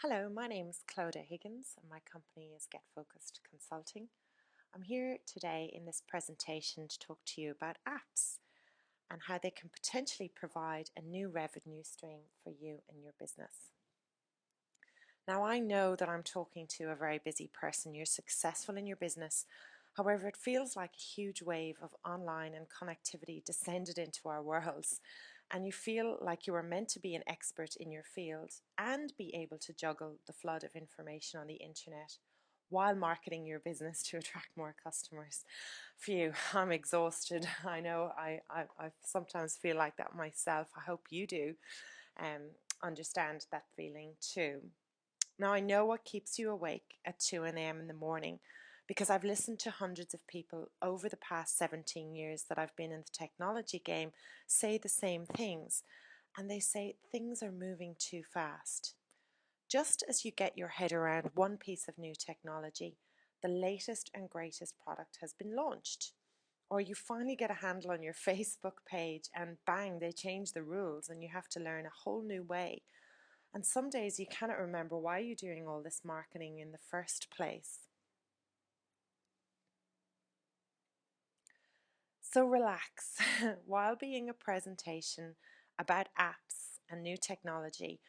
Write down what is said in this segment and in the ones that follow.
Hello, my name is Clodagh Higgins and my company is Get Focused Consulting. I'm here today in this presentation to talk to you about apps and how they can potentially provide a new revenue stream for you and your business. Now, I know that I'm talking to a very busy person. You're successful in your business. However, it feels like a huge wave of online and connectivity descended into our worlds, and you feel like you are meant to be an expert in your field and be able to juggle the flood of information on the internet while marketing your business to attract more customers. Phew, I'm exhausted. I know I sometimes feel like that myself. I hope you do understand that feeling too. Now, I know what keeps you awake at 2 a.m. in the morning because I've listened to hundreds of people over the past 17 years that I've been in the technology game say the same things, and they say things are moving too fast. Just as you get your head around one piece of new technology, the latest and greatest product has been launched. Or you finally get a handle on your Facebook page and bang, they change the rules and you have to learn a whole new way. And some days you cannot remember why you're doing all this marketing in the first place. So relax. While being a presentation about apps and new technology,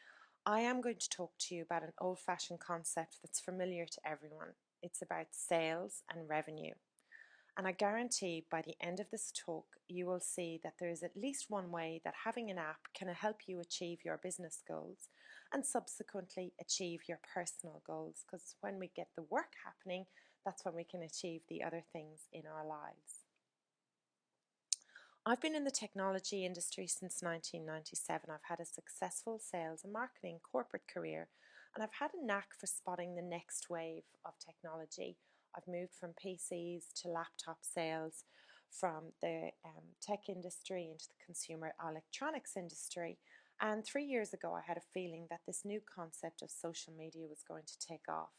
I am going to talk to you about an old-fashioned concept that's familiar to everyone. It's about sales and revenue. And I guarantee by the end of this talk, you will see that there is at least one way that having an app can help you achieve your business goals and subsequently achieve your personal goals. Because when we get the work happening, that's when we can achieve the other things in our lives. I've been in the technology industry since 1997. I've had a successful sales and marketing corporate career, and I've had a knack for spotting the next wave of technology. I've moved from PCs to laptop sales, from the tech industry into the consumer electronics industry. And 3 years ago, I had a feeling that this new concept of social media was going to take off.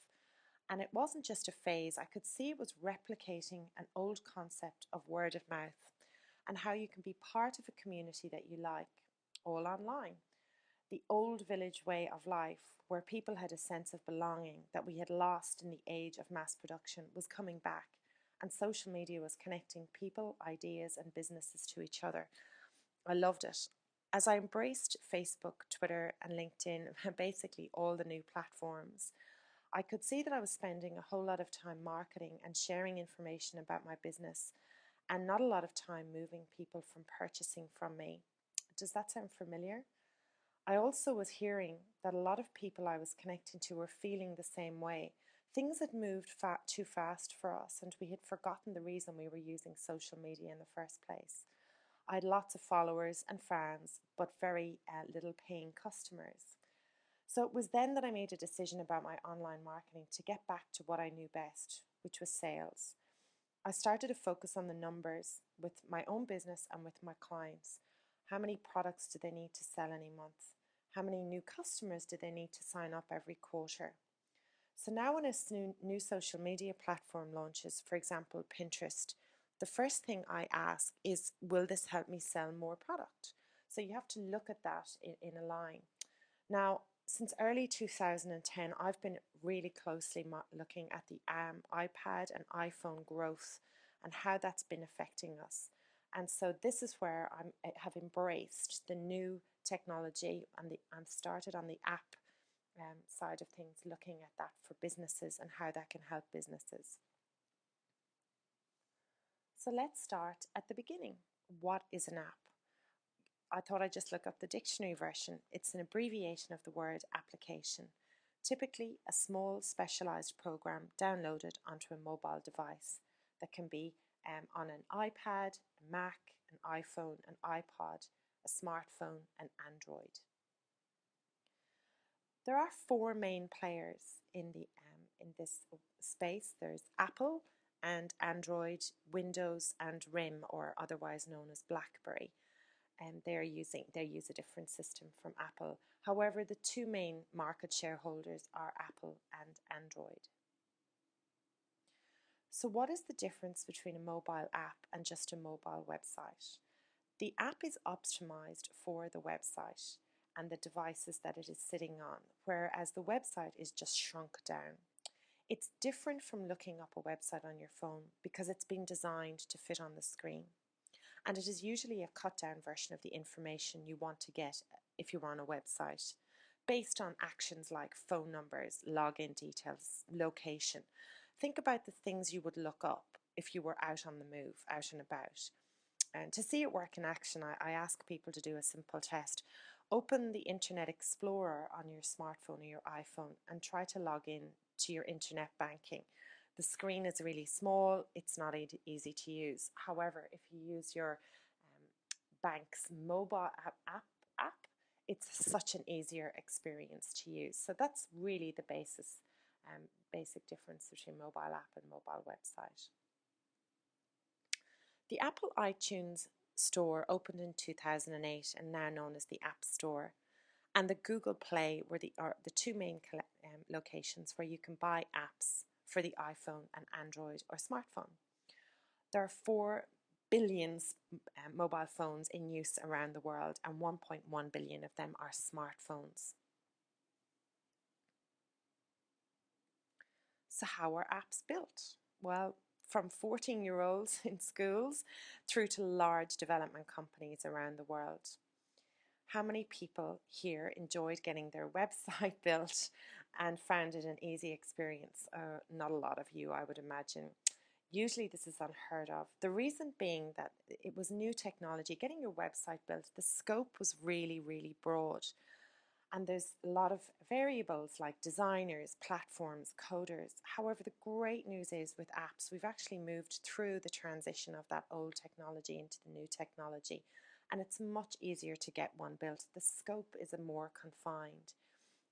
And it wasn't just a phase, I could see it was replicating an old concept of word of mouth and how you can be part of a community that you like, all online. The old village way of life, where people had a sense of belonging that we had lost in the age of mass production, was coming back, and social media was connecting people, ideas, and businesses to each other. I loved it. As I embraced Facebook, Twitter, and LinkedIn, basically all the new platforms, I could see that I was spending a whole lot of time marketing and sharing information about my business and not a lot of time moving people from purchasing from me. Does that sound familiar? I also was hearing that a lot of people I was connecting to were feeling the same way. Things had moved too fast for us, and we had forgotten the reason we were using social media in the first place. I had lots of followers and fans, but very little paying customers. So it was then that I made a decision about my online marketing to get back to what I knew best, which was sales. I started to focus on the numbers with my own business and with my clients. How many products do they need to sell any month? How many new customers do they need to sign up every quarter? So now when a new social media platform launches, for example, Pinterest, the first thing I ask is, will this help me sell more product? So you have to look at that in a line. Now, since early 2010, I've been really closely looking at the iPad and iPhone growth and how that's been affecting us. And so this is where I have embraced the new technology and I'm started on the app side of things, looking at that for businesses and how that can help businesses. So let's start at the beginning. What is an app? I thought I'd just look up the dictionary version. It's an abbreviation of the word application, typically a small specialized program downloaded onto a mobile device that can be on an iPad, a Mac, an iPhone, an iPod, a smartphone, and Android. There are four main players in this space. There's Apple and Android, Windows, and RIM, or otherwise known as BlackBerry. And they use a different system from Apple. However, the two main market shareholders are Apple and Android. So what is the difference between a mobile app and just a mobile website? The app is optimized for the website, and the devices that it is sitting on, whereas the website is just shrunk down. It's different from looking up a website on your phone because it's been designed to fit on the screen. And it is usually a cut down version of the information you want to get if you're on a website, based on actions like phone numbers, login details, location. Think about the things you would look up if you were out on the move, out and about. And to see it work in action, I ask people to do a simple test. Open the Internet Explorer on your smartphone or your iPhone and try to log in to your internet banking. The screen is really small, it's not easy to use. However, if you use your bank's mobile app, it's such an easier experience to use. So that's really the basic difference between mobile app and mobile website. The Apple iTunes Store opened in 2008 and now known as the App Store. And the Google Play are the two main locations where you can buy apps for the iPhone and Android or smartphone. There are 4 billion mobile phones in use around the world, and 1.1 billion of them are smartphones. So how are apps built? Well, from 14-year-olds in schools through to large development companies around the world. How many people here enjoyed getting their website built and found it an easy experience? Not a lot of you, I would imagine. Usually this is unheard of. The reason being that it was new technology. Getting your website built, the scope was really, really broad. And there's a lot of variables like designers, platforms, coders. However, the great news is with apps, we've actually moved through the transition of that old technology into the new technology. And it's much easier to get one built. The scope is more confined.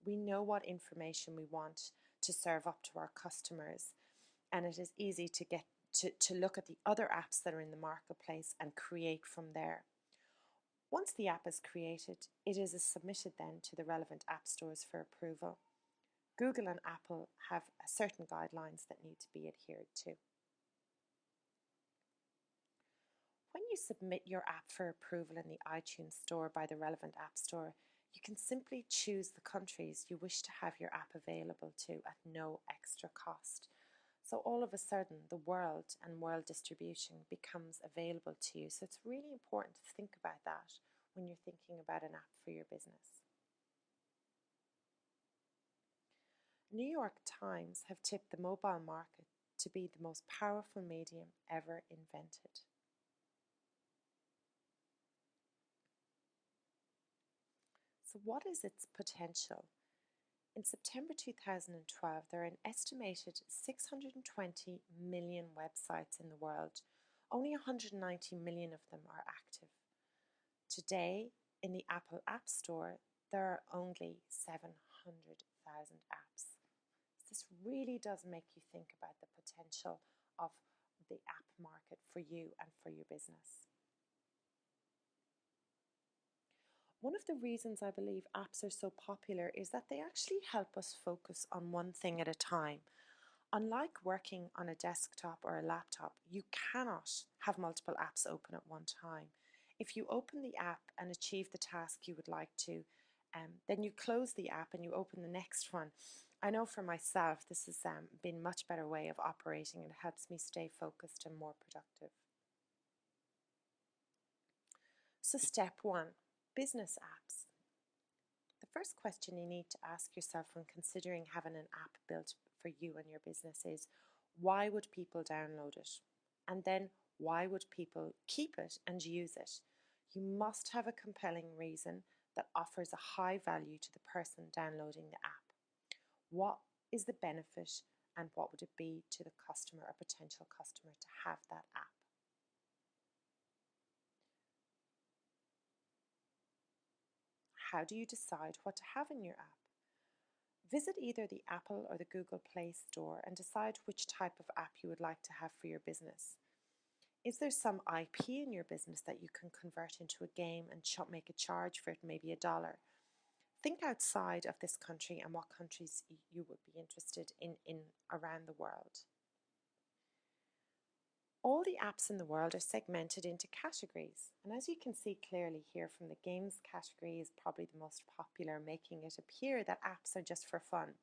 We know what information we want to serve up to our customers, and it is easy to get to look at the other apps that are in the marketplace and create from there. Once the app is created, it is submitted then to the relevant app stores for approval. Google and Apple have certain guidelines that need to be adhered to. When you submit your app for approval in the iTunes Store by the relevant app store, you can simply choose the countries you wish to have your app available to at no extra cost. So all of a sudden, the world and world distribution becomes available to you. So it's really important to think about that when you're thinking about an app for your business. New York Times have tipped the mobile market to be the most powerful medium ever invented. So what is its potential? In September 2012, there are an estimated 620 million websites in the world. Only 190 million of them are active. Today, in the Apple App Store, there are only 700,000 apps. This really does make you think about the potential of the app market for you and for your business. One of the reasons I believe apps are so popular is that they actually help us focus on one thing at a time. Unlike working on a desktop or a laptop, you cannot have multiple apps open at one time. If you open the app and achieve the task you would like to, then you close the app and you open the next one. I know for myself this has been a much better way of operating, and it helps me stay focused and more productive. So step 1, business apps. The first question you need to ask yourself when considering having an app built for you and your business is, why would people download it? And then, why would people keep it and use it? You must have a compelling reason that offers a high value to the person downloading the app. What is the benefit, and what would it be to the customer or potential customer to have that app? How do you decide what to have in your app? Visit either the Apple or the Google Play Store and decide which type of app you would like to have for your business. Is there some IP in your business that you can convert into a game and make a charge for it, maybe $1? Think outside of this country and what countries you would be interested in around the world. All the apps in the world are segmented into categories, and as you can see clearly here from the games category is probably the most popular, making it appear that apps are just for fun.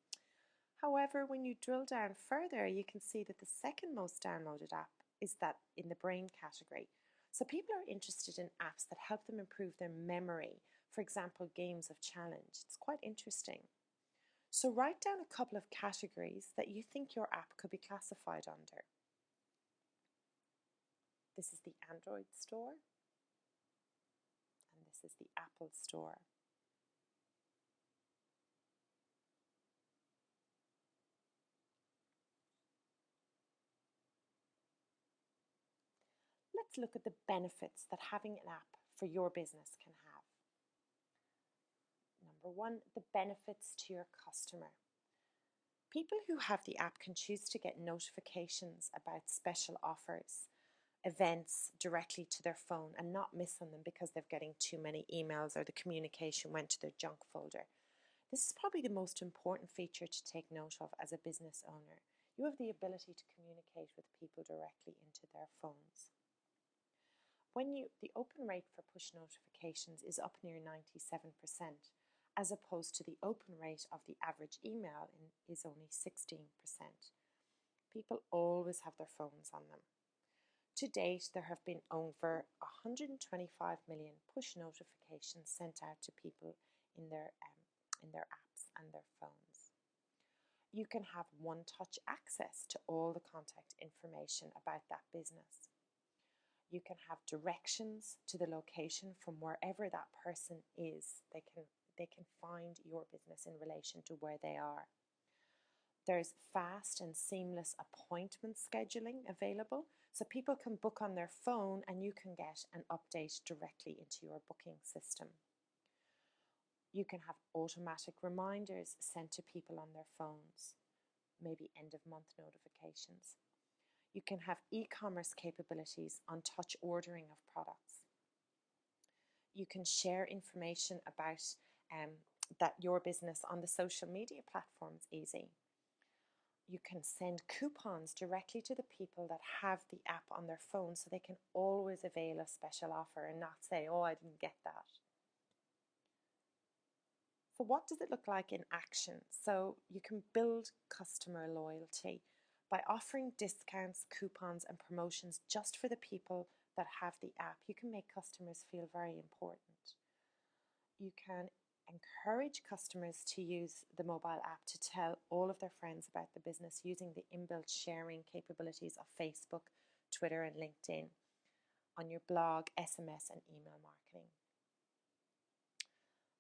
However, when you drill down further, you can see that the second most downloaded app is that in the brain category. So people are interested in apps that help them improve their memory, for example, games of challenge. It's quite interesting. So write down a couple of categories that you think your app could be classified under. This is the Android store, and this is the Apple store. Let's look at the benefits that having an app for your business can have. Number one, the benefits to your customer. People who have the app can choose to get notifications about special offers, events directly to their phone and not miss on them because they're getting too many emails or the communication went to their junk folder. This is probably the most important feature to take note of as a business owner. You have the ability to communicate with people directly into their phones. The open rate for push notifications is up near 97%, as opposed to the open rate of the average email is only 16%. People always have their phones on them. To date, there have been over 125 million push notifications sent out to people in their apps and their phones. You can have one-touch access to all the contact information about that business. You can have directions to the location from wherever that person is. They can find your business in relation to where they are. There's fast and seamless appointment scheduling available, so people can book on their phone and you can get an update directly into your booking system. You can have automatic reminders sent to people on their phones, maybe end of month notifications. You can have e-commerce capabilities on touch ordering of products. You can share information about that your business on the social media platforms easy. You can send coupons directly to the people that have the app on their phone so they can always avail a special offer and not say, oh, I didn't get that. So what does it look like in action? So you can build customer loyalty by offering discounts, coupons and promotions just for the people that have the app. You can make customers feel very important. You can encourage customers to use the mobile app to tell all of their friends about the business using the inbuilt sharing capabilities of Facebook, Twitter and LinkedIn on your blog, SMS and email marketing.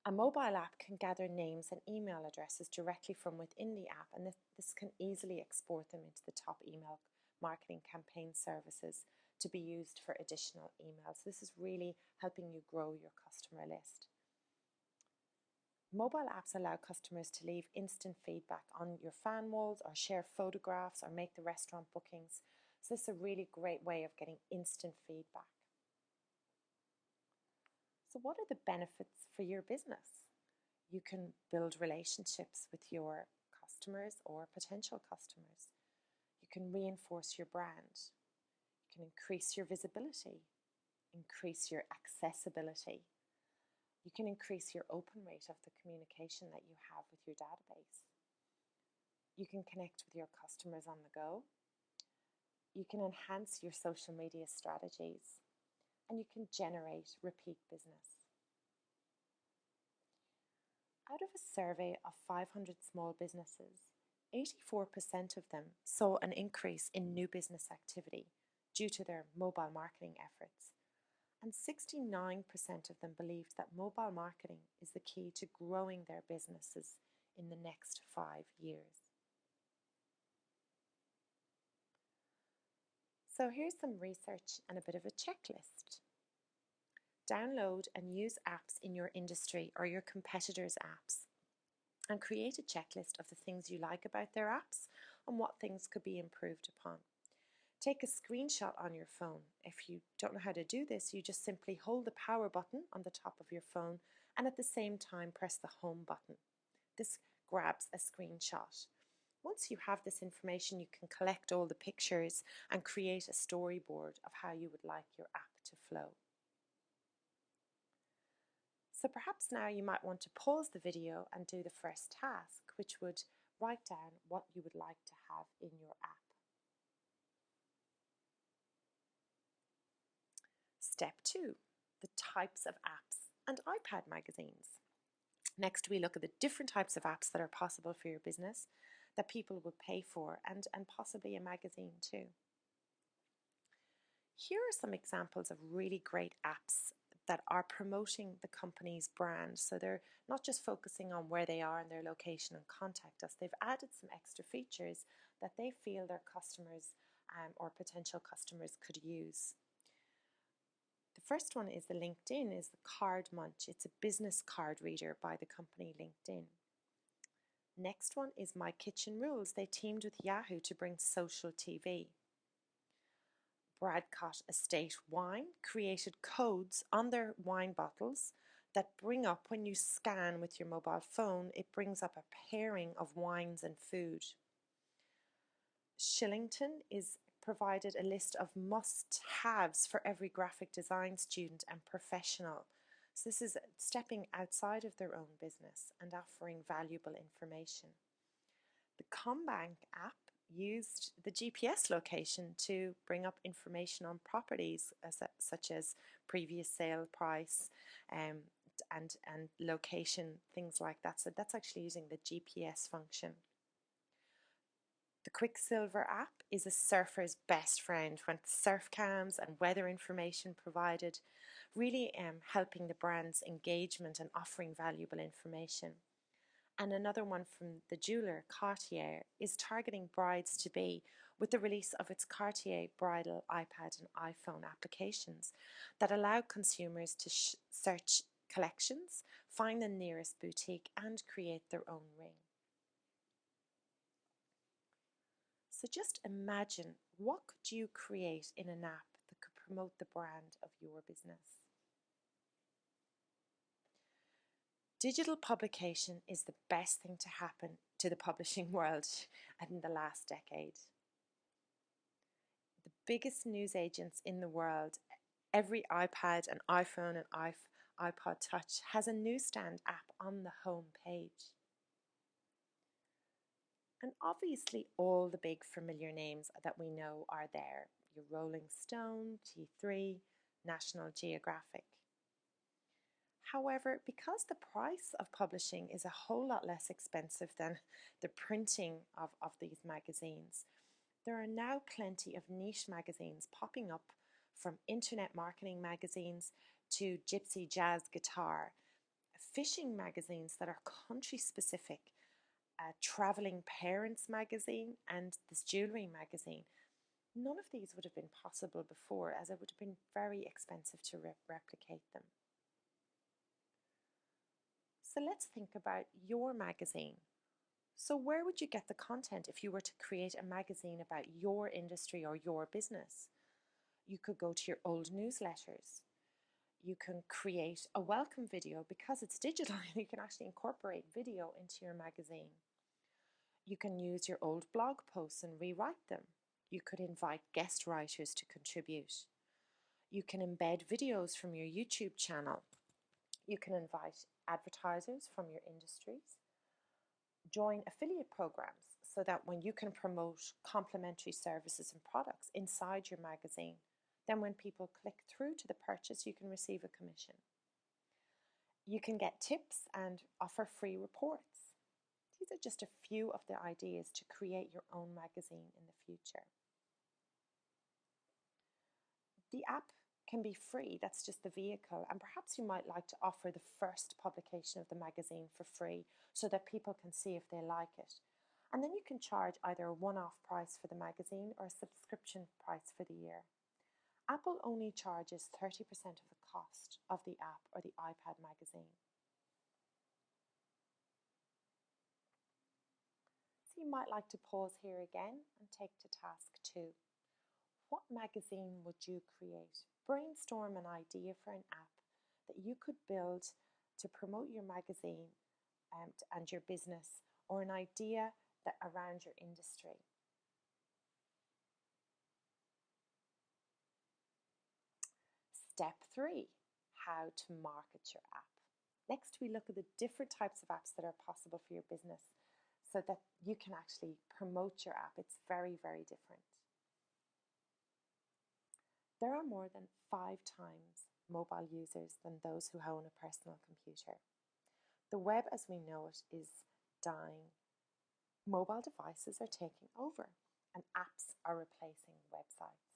A mobile app can gather names and email addresses directly from within the app, and this can easily export them into the top email marketing campaign services to be used for additional emails. This is really helping you grow your customer list. Mobile apps allow customers to leave instant feedback on your fan walls or share photographs or make the restaurant bookings. So this is a really great way of getting instant feedback. So what are the benefits for your business? You can build relationships with your customers or potential customers. You can reinforce your brand. You can increase your visibility, increase your accessibility. You can increase your open rate of the communication that you have with your database. You can connect with your customers on the go. You can enhance your social media strategies, and you can generate repeat business. Out of a survey of 500 small businesses, 84% of them saw an increase in new business activity due to their mobile marketing efforts, and 69% of them believed that mobile marketing is the key to growing their businesses in the next 5 years. So here's some research and a bit of a checklist. Download and use apps in your industry or your competitors' apps and create a checklist of the things you like about their apps and what things could be improved upon. Take a screenshot on your phone. If you don't know how to do this, you just simply hold the power button on the top of your phone and at the same time press the home button. This grabs a screenshot. Once you have this information, you can collect all the pictures and create a storyboard of how you would like your app to flow. So perhaps now you might want to pause the video and do the first task, which would write down what you would like to have in your app. Step 2, the types of apps and iPad magazines. Next, we look at the different types of apps that are possible for your business that people would pay for, and possibly a magazine too. Here are some examples of really great apps that are promoting the company's brand. So they're not just focusing on where they are and their location and contact us. They've added some extra features that they feel their customers or potential customers could use. The first one is the LinkedIn, is the Card Munch. It's a business card reader by the company LinkedIn. Next one is My Kitchen Rules. They teamed with Yahoo to bring social TV. Bradcott Estate Wine created codes on their wine bottles that bring up, when you scan with your mobile phone, it brings up a pairing of wines and food. Shillington is provided a list of must-haves for every graphic design student and professional. So this is stepping outside of their own business and offering valuable information. The CommBank app used the GPS location to bring up information on properties such as previous sale price and location, things like that. So that's actually using the GPS function. The Quicksilver app is a surfer's best friend when surf cams and weather information provided, really helping the brand's engagement and offering valuable information. And another one from the jeweler, Cartier, is targeting brides-to-be with the release of its Cartier bridal iPad and iPhone applications that allow consumers to search collections, find the nearest boutique, and create their own ring. So just imagine, what could you create in an app that could promote the brand of your business? Digital publication is the best thing to happen to the publishing world in the last decade. The biggest news agents in the world, every iPad and iPhone and iPod Touch has a newsstand app on the home page. And obviously all the big familiar names that we know are there. Your Rolling Stone, T3, National Geographic. However, because the price of publishing is a whole lot less expensive than the printing of these magazines, there are now plenty of niche magazines popping up, from internet marketing magazines to gypsy jazz guitar, fishing magazines that are country specific, a traveling parents magazine, and this jewelry magazine. None of these would have been possible before, as it would have been very expensive to replicate them. So let's think about your magazine. So where would you get the content if you were to create a magazine about your industry or your business? You could go to your old newsletters. You can create a welcome video. Because it's digital, you can actually incorporate video into your magazine. You can use your old blog posts and rewrite them. You could invite guest writers to contribute. You can embed videos from your YouTube channel. You can invite advertisers from your industries. Join affiliate programs so that when you can promote complementary services and products inside your magazine, then when people click through to the purchase, you can receive a commission. You can get tips and offer free reports. These are just a few of the ideas to create your own magazine in the future. The app can be free, that's just the vehicle, and perhaps you might like to offer the first publication of the magazine for free so that people can see if they like it. And then you can charge either a one-off price for the magazine or a subscription price for the year. Apple only charges 30% of the cost of the app or the iPad magazine. So you might like to pause here again and take to task 2. What magazine would you create? Brainstorm an idea for an app that you could build to promote your magazine and your business, or an idea around your industry. Step 3, how to market your app. Next, we look at the different types of apps that are possible for your business so that you can actually promote your app. It's very, very different. There are more than 5 times mobile users than those who own a personal computer. The web as we know it is dying. Mobile devices are taking over and apps are replacing websites.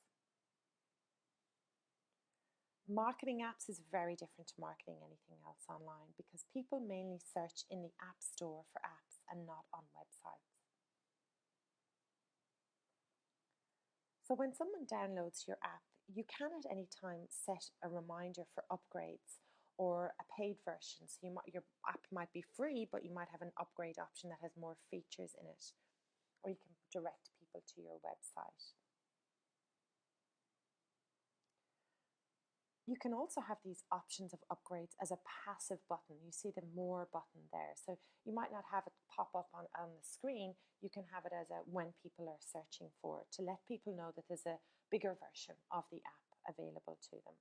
Marketing apps is very different to marketing anything else online because people mainly search in the App Store for apps and not on websites. So when someone downloads your app, you can at any time set a reminder for upgrades or a paid version. So your app might be free, but you might have an upgrade option that has more features in it, or you can direct people to your website. You can also have these options of upgrades as a passive button. You see the more button there. So you might not have it pop up on the screen. You can have it as a when people are searching for it to let people know that there's a bigger version of the app available to them.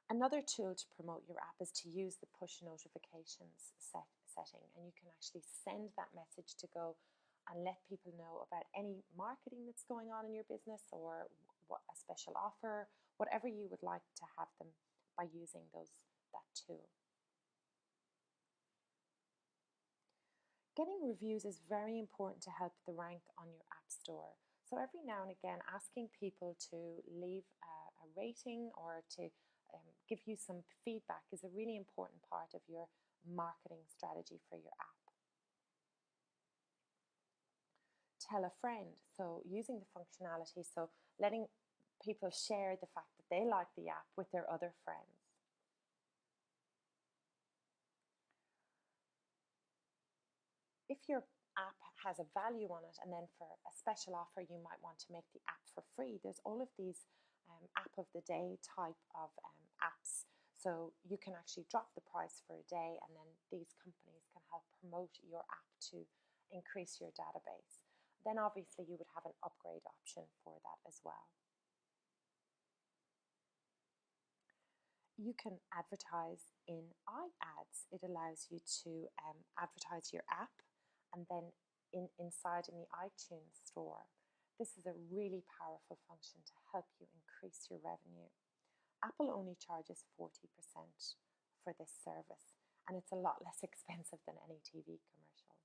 Another tool to promote your app is to use the push notifications setting, and you can actually send that message to go and let people know about any marketing that's going on in your business or what a special offer, whatever you would like to have them by using that tool. Getting reviews is very important to help the rank on your app store. So every now and again, asking people to leave a rating or to give you some feedback is a really important part of your marketing strategy for your app. Tell a friend, so using the functionality, so letting people share the fact that they like the app with their other friends. If your app has a value on it and then for a special offer you might want to make the app for free, there's all of these app of the day type of apps. So you can actually drop the price for a day and then these companies can help promote your app to increase your database. Then obviously you would have an upgrade option for that as well. You can advertise in iAds. It allows you to advertise your app and then inside in the iTunes store. This is a really powerful function to help you increase your revenue. Apple only charges 40% for this service, and it's a lot less expensive than any TV commercial.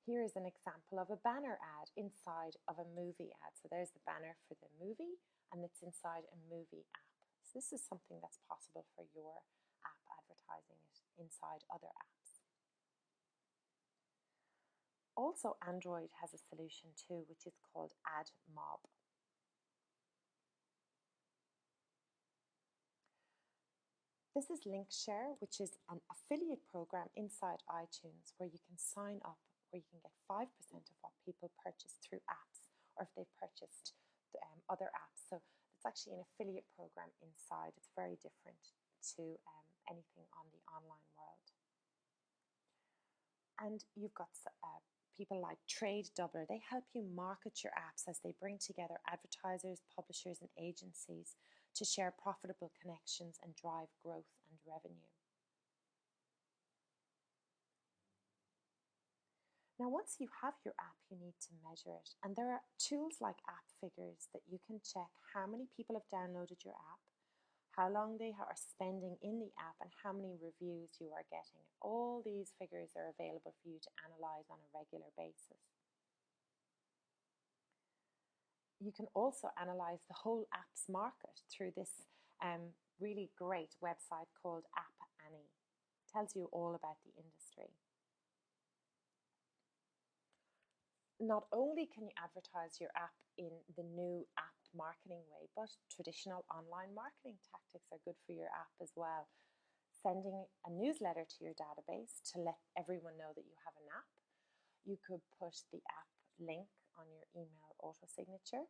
Here is an example of a banner ad inside of a movie ad. So there's the banner for the movie, and it's inside a movie app. So this is something that's possible for your app, advertising it inside other apps. Also, Android has a solution too, which is called AdMob. This is Linkshare, which is an affiliate program inside iTunes where you can sign up, where you can get 5% of what people purchase through apps or if they've purchased other apps. So it's actually an affiliate program inside. It's very different to anything on the online world. And you've got people like Trade Doubler. They help you market your apps as they bring together advertisers, publishers, and agencies to share profitable connections and drive growth and revenue. Now, once you have your app, you need to measure it. And there are tools like App Figures that you can check how many people have downloaded your app, how long they are spending in the app, and how many reviews you are getting. All these figures are available for you to analyze on a regular basis. You can also analyze the whole apps market through this really great website called App Annie. It tells you all about the industry. Not only can you advertise your app in the new app marketing way, but traditional online marketing tactics are good for your app as well. Sending a newsletter to your database to let everyone know that you have an app. You could put the app link on your email auto-signature.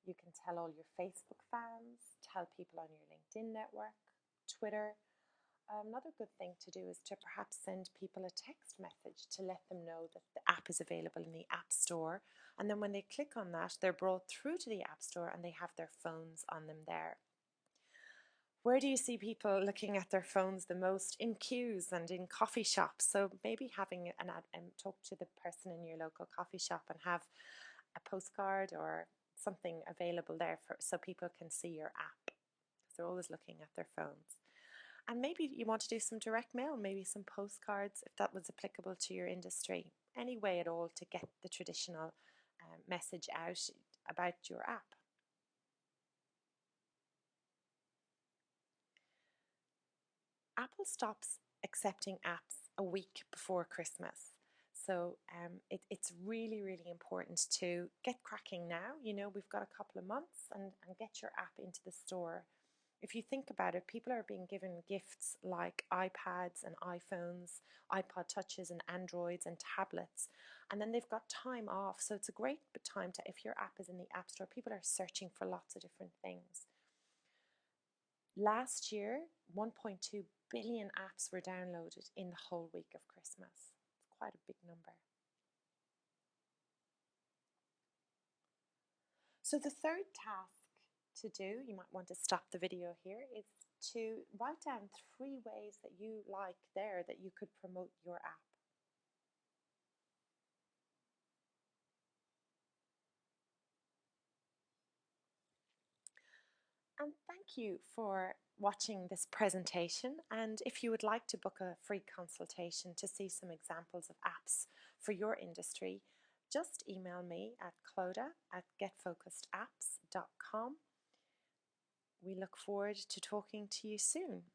You can tell all your Facebook fans, tell people on your LinkedIn network, Twitter, Another good thing to do is to perhaps send people a text message to let them know that the app is available in the App Store. And then when they click on that, they're brought through to the App Store and they have their phones on them there. Where do you see people looking at their phones the most? In queues and in coffee shops. So maybe having an ad and talk to the person in your local coffee shop and have a postcard or something available there so people can see your app, because they're always looking at their phones. And maybe you want to do some direct mail, maybe some postcards if that was applicable to your industry. Any way at all to get the traditional message out about your app. Apple stops accepting apps a week before Christmas. So it's really, really important to get cracking now. You know, we've got a couple of months and get your app into the store. If you think about it, people are being given gifts like iPads and iPhones, iPod Touches and Androids and tablets, and then they've got time off. So it's a great time to, if your app is in the App Store, people are searching for lots of different things. Last year, 1.2 billion apps were downloaded in the whole week of Christmas. It's quite a big number. So the third task to do, you might want to stop the video here, is to write down 3 ways that you like there that you could promote your app. And thank you for watching this presentation. And if you would like to book a free consultation to see some examples of apps for your industry, just email me at clodagh@getfocusedapps.com. We look forward to talking to you soon.